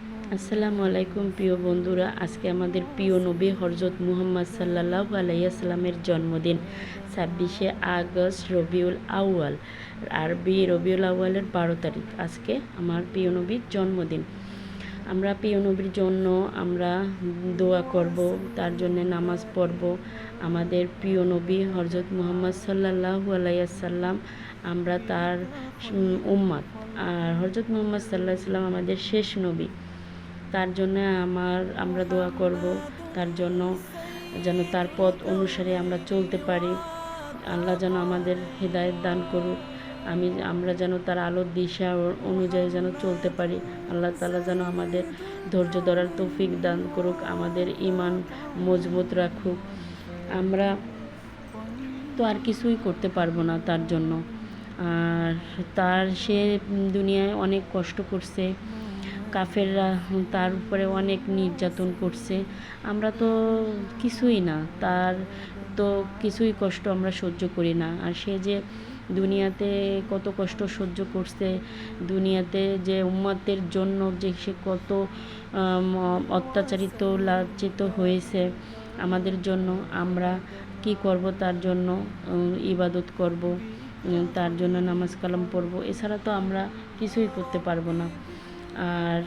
আসসালামু আলাইকুম প্রিয় বন্ধুরা। আজকে আমাদের প্রিয় নবী হযরত মুহাম্মদ সাল্লাল্লাহু আলাইহি সাল্লামের জন্মদিন 26শে আগস্ট রবিউল আউয়াল, আরবি রবিউল আউয়ালের 12 তারিখ। আজকে আমার প্রিয় নবীর জন্মদিন। আমরা প্রিয় নবীর জন্য আমরা দোয়া করব, তার জন্য নামাজ পড়ব। আমাদের প্রিয় নবী হযরত মুহাম্মদ সাল্লাল্লাহু আলাইহি সাল্লাম, আমরা তার উম্মত। আর হযরত মুহাম্মদ সাল্লাল্লাহু আলাইহি সাল্লাম আমাদের শেষ নবী। তার জন্য আমরা দোয়া করব, তার জন্য যেন তার পথ অনুসারে আমরা চলতে পারি। আল্লাহ যেন আমাদের হেদায়েত দান করুক। আমরা যেন তার আলোর দিশা অনুযায়ী যেন চলতে পারি। আল্লাহ তাআলা যেন আমাদের ধৈর্য ধরার তৌফিক দান করুক, আমাদের ঈমান মজবুত রাখুক। আমরা তো আর কিছুই করতে পারবো না তার জন্য। আর সে দুনিয়ায় অনেক কষ্ট করছে, কাফেররা তার উপরে অনেক নির্যাতন করছে। আমরা তো কিছুই না, তার তো কিছুই কষ্ট আমরা সহ্য করি না। আর সে যে দুনিয়াতে কত কষ্ট সহ্য করছে, দুনিয়াতে যে উম্মতের জন্য যে সে কত অত্যাচারিত লাঞ্ছিত হয়েছে আমাদের জন্য, আমরা কি করব? তার জন্য ইবাদত করব, তার জন্য নামাজ কালাম পড়ব, এছাড়া তো আমরা কিছুই করতে পারবো না। আর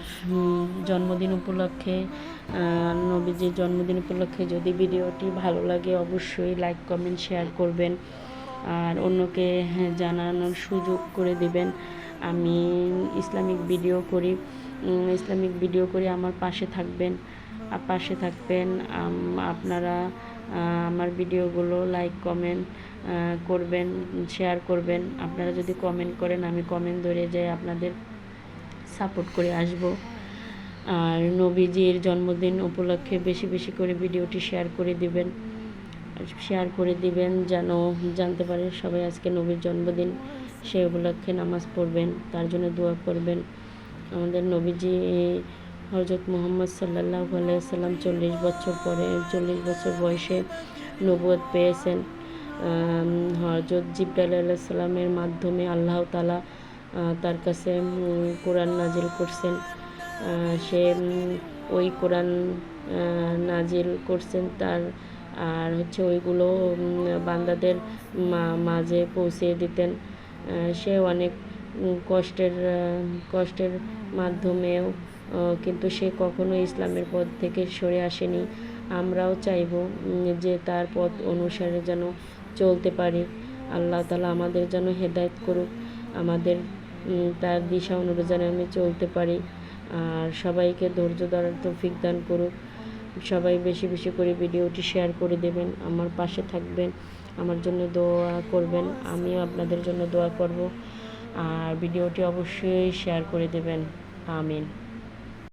জন্মদিন উপলক্ষে, নবীজির জন্মদিন উপলক্ষে যদি ভিডিওটি ভালো লাগে অবশ্যই লাইক কমেন্ট শেয়ার করবেন, আর অন্যকে জানানোর সুযোগ করে দিবেন। আমি ইসলামিক ভিডিও করি, আমার পাশে থাকবেন। আপনারা আমার ভিডিওগুলো লাইক কমেন্ট করবেন, শেয়ার করবেন। আপনারা যদি কমেন্ট করেন, আমি কমেন্ট ধরে যাই আপনাদের সাপোর্ট করে আসব। আর নবীজির জন্মদিন উপলক্ষে বেশি বেশি করে ভিডিওটি শেয়ার করে দিবেন যেন জানতে পারে সবাই আজকে নবীর জন্মদিন। সেই উপলক্ষে নামাজ পড়বেন, তার জন্য দোয়া করবেন। আমাদের নবীজি হযরত মুহাম্মদ সাল্লাল্লাহু আলাইহি সাল্লাম 40 বছর বয়সে নবুয়ত পেয়েছেন। হযরত জিবরাইল আলাইহিস সালামের মাধ্যমে আল্লাহ তাআলা তার কাছে কোরআন নাজিল করছেন। সে ওই কোরআন নাজিল করছেন আর ওইগুলো বান্দাদের মাঝে পৌঁছে দিতেন। সে অনেক কষ্টের মাধ্যমেও কিন্তু সে কখনো ইসলামের পথ থেকে সরে আসেনি। আমরাও চাইব যে তার পথ অনুসারে যেন চলতে পারি। আল্লাহ তাআলা আমাদের যেন হেদায়েত করুক, আমাদের তার দিশা অনুযায়ী যেন আমি চলতে পারি। আর সবাইকে ধৈর্য ধরার তৌফিক দান করুক। সবাই বেশি বেশি করে ভিডিওটি শেয়ার করে দেবেন, আমার পাশে থাকবেন, আমার জন্য দোয়া করবেন, আমিও আপনাদের জন্য দোয়া করব। আর ভিডিওটি অবশ্যই শেয়ার করে দেবেন। আমিন।